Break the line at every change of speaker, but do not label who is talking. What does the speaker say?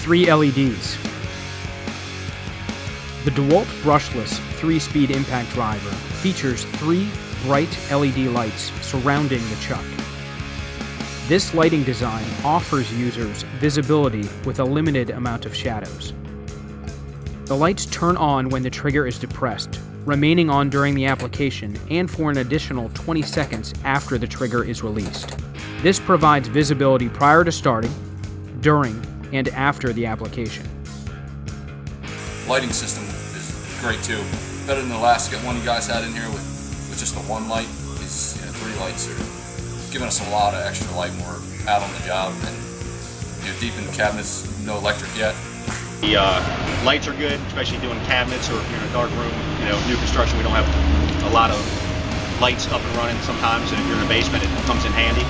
3 LEDs. The DEWALT Brushless 3-speed impact driver features 3 bright LED lights surrounding the chuck. This lighting design offers users visibility with a limited amount of shadows. The lights turn on when the trigger is depressed, remaining on during the application and for an additional 20 seconds after the trigger is released. This provides visibility prior to starting, during, and after the application.
Lighting system is great too. Better than the last one you guys had in here with just the one light. These 3 lights are giving us a lot of extra light when we're out on the job, and deep in the cabinets, no electric yet.
The lights are good, especially doing cabinets or in a dark room. New construction, we don't have a lot of lights up and running sometimes, and if you're in a basement, it comes in handy.